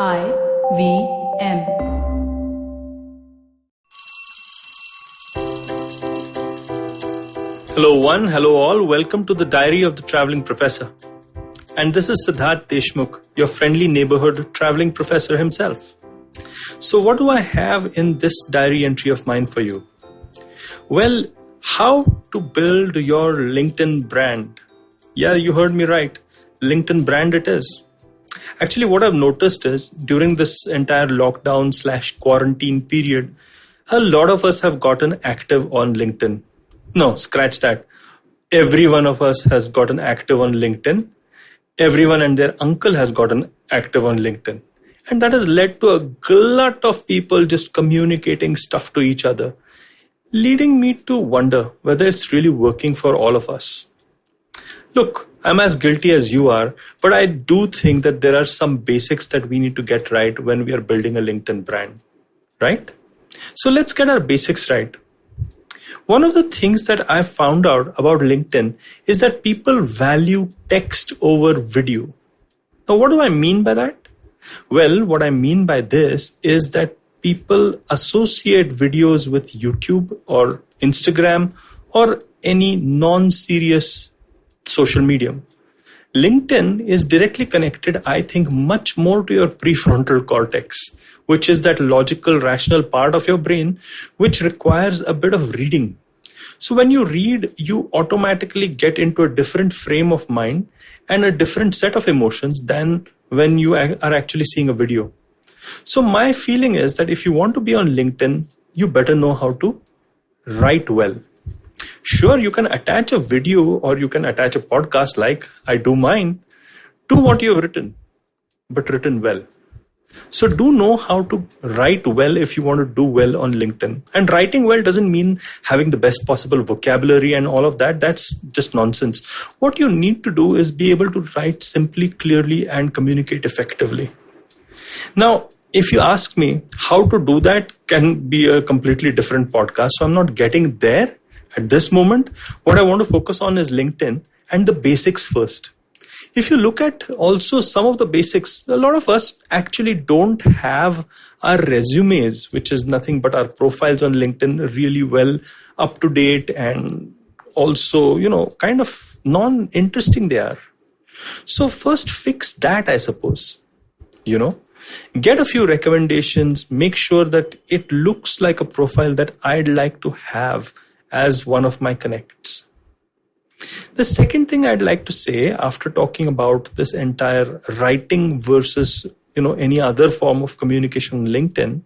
IVM. Hello one, hello all, welcome to the Diary of the Traveling Professor. And this is Siddharth Deshmukh, your friendly neighborhood traveling professor himself. So what do I have in this diary entry of mine for you? Well, how to build your LinkedIn brand. Yeah, you heard me right. LinkedIn brand it is. Actually, what I've noticed is during this entire lockdown/quarantine period, a lot of us have gotten active on LinkedIn. No, scratch that. Every one of us has gotten active on LinkedIn. Everyone and their uncle has gotten active on LinkedIn. And that has led to a glut of people just communicating stuff to each other, leading me to wonder whether it's really working for all of us. Look, I'm as guilty as you are, but I do think that there are some basics that we need to get right when we are building a LinkedIn brand, right? So let's get our basics right. One of the things that I've found out about LinkedIn is that people value text over video. Now, what do I mean by that? Well, what I mean by this is that people associate videos with YouTube or Instagram or any non-serious social medium. LinkedIn is directly connected, I think, much more to your prefrontal cortex, which is that logical, rational part of your brain, which requires a bit of reading. So when you read, you automatically get into a different frame of mind and a different set of emotions than when you are actually seeing a video. So my feeling is that if you want to be on LinkedIn, you better know how to write well. Sure, you can attach a video or you can attach a podcast like I do mine to what you have written, but written well. So do know how to write well if you want to do well on LinkedIn. And writing well doesn't mean having the best possible vocabulary and all of that. That's just nonsense. What you need to do is be able to write simply, clearly, and communicate effectively. Now, if you ask me how to do that can be a completely different podcast. So I'm not getting there at this moment. What I want to focus on is LinkedIn and the basics first. If you look at also some of the basics, a lot of us actually don't have our resumes, which is nothing but our profiles on LinkedIn, really well up to date and also, kind of non-interesting they are. So first fix that, I suppose. Get a few recommendations, make sure that it looks like a profile that I'd like to have as one of my connects. The second thing I'd like to say after talking about this entire writing versus, any other form of communication on LinkedIn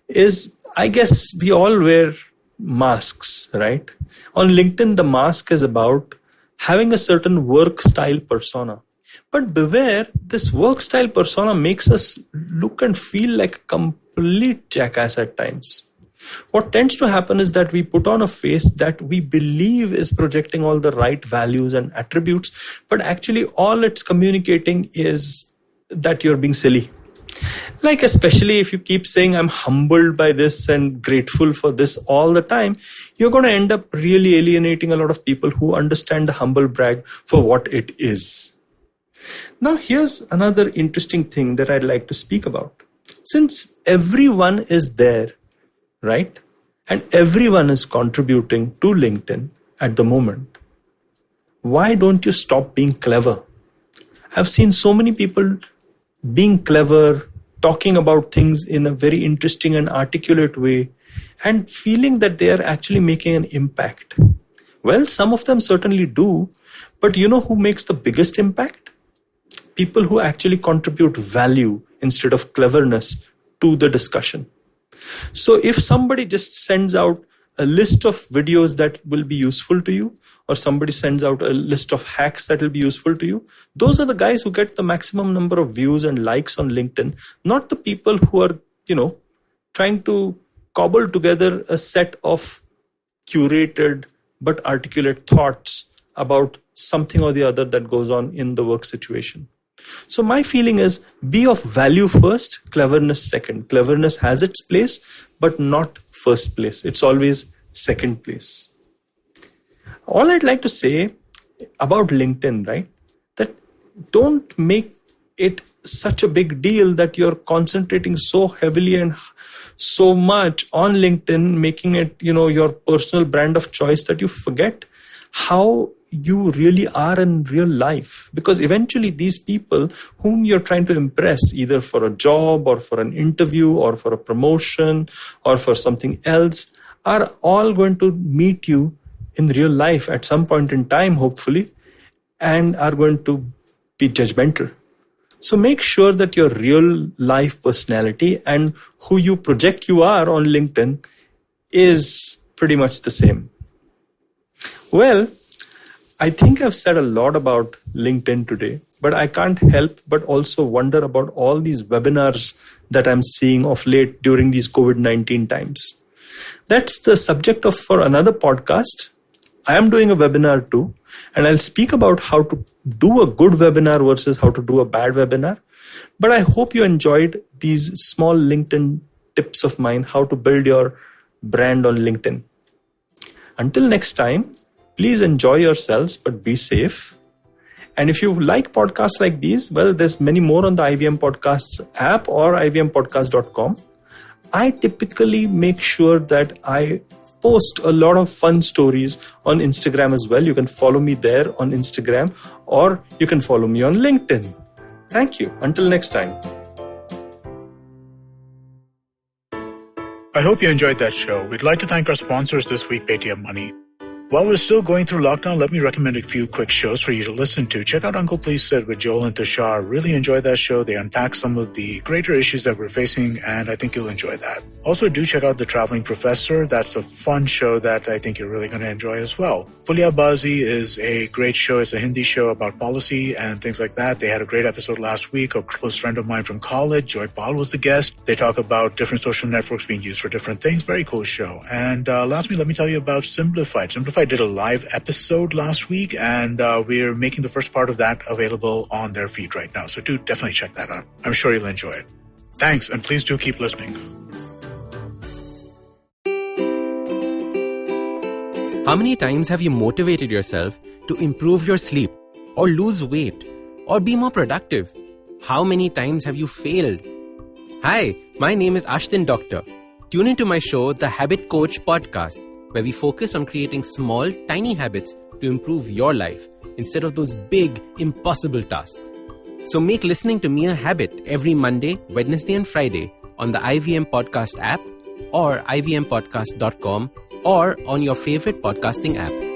is, I guess we all wear masks, right? On LinkedIn, the mask is about having a certain work style persona. But beware, this work style persona makes us look and feel like a complete jackass at times. What tends to happen is that we put on a face that we believe is projecting all the right values and attributes, but actually all it's communicating is that you're being silly. Like especially if you keep saying, I'm humbled by this and grateful for this all the time, you're going to end up really alienating a lot of people who understand the humble brag for what it is. Now, here's another interesting thing that I'd like to speak about. Since everyone is there, right? And everyone is contributing to LinkedIn at the moment, why don't you stop being clever? I've seen so many people being clever, talking about things in a very interesting and articulate way, and feeling that they are actually making an impact. Well, some of them certainly do, but you know who makes the biggest impact? People who actually contribute value instead of cleverness to the discussion. So if somebody just sends out a list of videos that will be useful to you, or somebody sends out a list of hacks that will be useful to you, those are the guys who get the maximum number of views and likes on LinkedIn, not the people who are, trying to cobble together a set of curated but articulate thoughts about something or the other that goes on in the work situation. So my feeling is be of value first, cleverness second. Cleverness has its place, but not first place. It's always second place. All I'd like to say about LinkedIn, right? That don't make it such a big deal that you're concentrating so heavily and so much on LinkedIn, making it, your personal brand of choice, that you forget how you really are in real life. Because eventually these people whom you're trying to impress, either for a job or for an interview or for a promotion or for something else, are all going to meet you in real life at some point in time, hopefully, and are going to be judgmental. So make sure that your real life personality and who you project you are on LinkedIn is pretty much the same. Well, I think I've said a lot about LinkedIn today, but I can't help but also wonder about all these webinars that I'm seeing of late during these COVID-19 times. That's the subject for another podcast. I am doing a webinar too, and I'll speak about how to do a good webinar versus how to do a bad webinar. But I hope you enjoyed these small LinkedIn tips of mine, how to build your brand on LinkedIn. Until next time, please enjoy yourselves, but be safe. And if you like podcasts like these, well, there's many more on the IVM Podcasts app or ivmpodcast.com. I typically make sure that I post a lot of fun stories on Instagram as well. You can follow me there on Instagram, or you can follow me on LinkedIn. Thank you. Until next time. I hope you enjoyed that show. We'd like to thank our sponsors this week, Paytm Money. While we're still going through lockdown, let me recommend a few quick shows for you to listen to. Check out Uncle Please Sit with Joel and Tushar. Really enjoy that show. They unpack some of the greater issues that we're facing, and I think you'll enjoy that. Also, do check out The Traveling Professor. That's a fun show that I think you're really going to enjoy as well. Pulyabazi is a great show. It's a Hindi show about policy and things like that. They had a great episode last week. A close friend of mine from college, Joy Paul, was the guest. They talk about different social networks being used for different things. Very cool show. And lastly, let me tell you about Simplified. Simplified did a live episode last week, and we're making the first part of that available on their feed right now. So do definitely check that out. I'm sure you'll enjoy it. Thanks, and please do keep listening. How many times have you motivated yourself to improve your sleep, or lose weight, or be more productive? How many times have you failed? Hi, my name is Ashton Doctor. Tune into my show, The Habit Coach Podcast, where we focus on creating small, tiny habits to improve your life instead of those big, impossible tasks. So make listening to me a habit every Monday, Wednesday, and Friday on the IVM Podcast app or ivmpodcast.com or on your favorite podcasting app.